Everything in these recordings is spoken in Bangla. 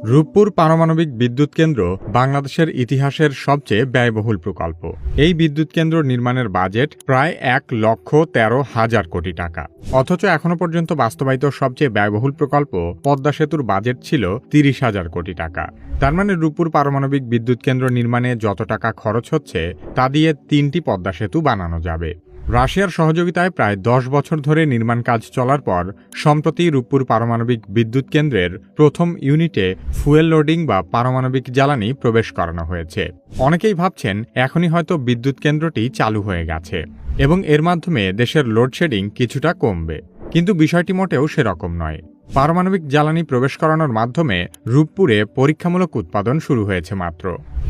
রূপপুর পারমাণবিক বিদ্যুৎ কেন্দ্র বাংলাদেশের ইতিহাসের সবচেয়ে ব্যয়বহুল প্রকল্প। এই বিদ্যুৎ কেন্দ্র নির্মাণের বাজেট প্রায় ১,১৩,০০০ কোটি টাকা। অথচ এখনো পর্যন্ত বাস্তবায়িত সবচেয়ে ব্যয়বহুল প্রকল্প পদ্মা সেতুর বাজেট ছিল ৩০,০০০ কোটি টাকা। তার মানে রূপপুর পারমাণবিক বিদ্যুৎ কেন্দ্র নির্মাণে যত টাকা খরচ হচ্ছে তা দিয়ে ৩টি পদ্মা সেতু বানানো যাবে। রাশিয়ার সহযোগিতায় প্রায় ১০ বছর ধরে নির্মাণ কাজ চলার পর সম্প্রতি রূপপুর পারমাণবিক বিদ্যুৎ কেন্দ্রের প্রথম ইউনিটে ফুয়েল লোডিং বা পারমাণবিক জ্বালানি প্রবেশ করানো হয়েছে। অনেকেই ভাবছেন এখনই হয়তো বিদ্যুৎ কেন্দ্রটি চালু হয়ে গেছে এবং এর মাধ্যমে দেশের লোডশেডিং কিছুটা কমবে, কিন্তু বিষয়টি মোটেও সেরকম নয়। পারমাণবিক জ্বালানি প্রবেশ করানোর মাধ্যমে রূপপুরে পরীক্ষামূলক উৎপাদন শুরু হয়েছে মাত্র।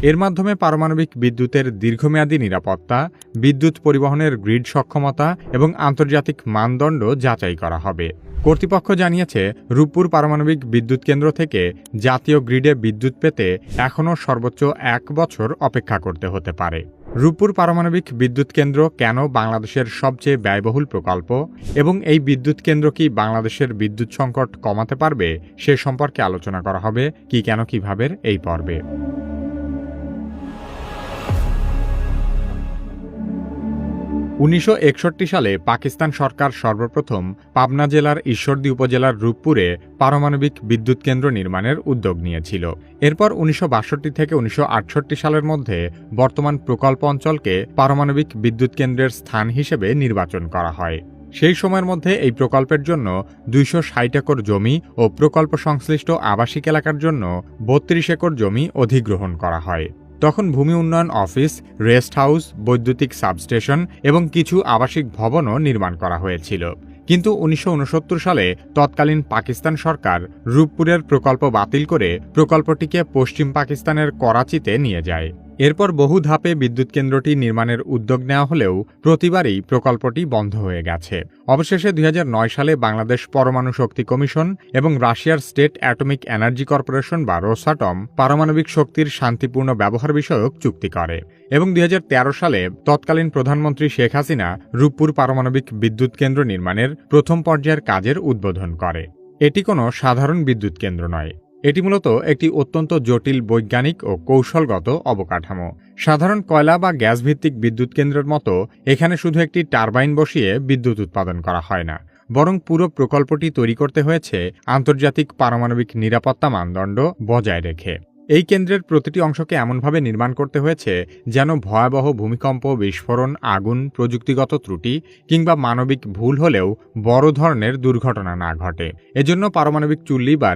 এর মাধ্যমে পারমাণবিক বিদ্যুতের দীর্ঘমেয়াদী নিরাপত্তা, বিদ্যুৎ পরিবহনের গ্রিড সক্ষমতা এবং আন্তর্জাতিক মানদণ্ড যাচাই করা হবে। কর্তৃপক্ষ জানিয়েছে, রূপপুর পারমাণবিক বিদ্যুৎ কেন্দ্র থেকে জাতীয় গ্রিডে বিদ্যুৎ পেতে এখনও সর্বোচ্চ ১ বছর অপেক্ষা করতে হতে পারে। রূপপুর পারমাণবিক বিদ্যুৎ কেন্দ্র কেন বাংলাদেশের সবচেয়ে ব্যয়বহুল প্রকল্প এবং এই বিদ্যুৎ কেন্দ্র কি বাংলাদেশের বিদ্যুৎ সংকট কমাতে পারবে সে সম্পর্কে আলোচনা করা হবে কি কেন কিভাবে এই পর্বে। ১৯৬১ সালে পাকিস্তান সরকার সর্বপ্রথম পাবনা জেলার ঈশ্বরদী উপজেলার রূপপুরে পারমাণবিক বিদ্যুৎ কেন্দ্র নির্মাণের উদ্যোগ নিয়েছিল। এরপর ১৯৬২ থেকে ১৯৬৮ সালের মধ্যে বর্তমান প্রকল্প অঞ্চলকে পারমাণবিক বিদ্যুৎ কেন্দ্রের স্থান হিসেবে নির্বাচন করা হয়। সেই সময়ের মধ্যে এই প্রকল্পের জন্য ২৬০ একর জমি ও প্রকল্প সংশ্লিষ্ট আবাসিক এলাকার জন্য ৩২ একর জমি অধিগ্রহণ করা হয়। তখন ভূমি উন্নয়ন অফিস, রেস্ট হাউস, বৈদ্যুতিক সাবস্টেশন এবং কিছু আবাসিক ভবনও নির্মাণ করা হয়েছিল। কিন্তু ১৯৬৯ সালে তৎকালীন পাকিস্তান সরকার রূপপুরের প্রকল্প বাতিল করে প্রকল্পটিকে পশ্চিম পাকিস্তানের করাচিতে নিয়ে যায়। এরপর বহু ধাপে বিদ্যুৎ কেন্দ্রটি নির্মাণের উদ্যোগ নেওয়া হলেও প্রতিবারই প্রকল্পটি বন্ধ হয়ে গেছে। অবশেষে ২০০৯ সালে বাংলাদেশ পরমাণু শক্তি কমিশন এবং রাশিয়ার স্টেট অ্যাটমিক এনার্জি কর্পোরেশন বা রোসাটম পারমাণবিক শক্তির শান্তিপূর্ণ ব্যবহার বিষয়ক চুক্তি করে এবং ২০১৩ সালে তৎকালীন প্রধানমন্ত্রী শেখ হাসিনা রূপপুর পারমাণবিক বিদ্যুৎ কেন্দ্র নির্মাণের প্রথম পর্যায়ের কাজের উদ্বোধন করে। এটি কোনো সাধারণ বিদ্যুৎ কেন্দ্র নয়, এটি মূলত একটি অত্যন্ত জটিল বৈজ্ঞানিক ও কৌশলগত অবকাঠামো। সাধারণ কয়লা বা গ্যাস ভিত্তিক বিদ্যুৎ কেন্দ্রের মতো এখানে শুধু একটি টারবাইন বসিয়ে বিদ্যুৎ উৎপাদন করা হয় না, বরং পুরো প্রকল্পটি তৈরি করতে হয়েছে আন্তর্জাতিক পারমাণবিক নিরাপত্তা মানদণ্ড বজায় রেখে। এই কেন্দ্রের প্রতিটি অংশকে এমনভাবে নির্মাণ করতে হয়েছে যেন ভয়াবহ ভূমিকম্প, বিস্ফোরণ, আগুন, প্রযুক্তিগত ত্রুটি কিংবা মানবিক ভুল হলেও বড় ধরনের দুর্ঘটনা না ঘটে। এজন্য পারমাণবিক চুল্লি বা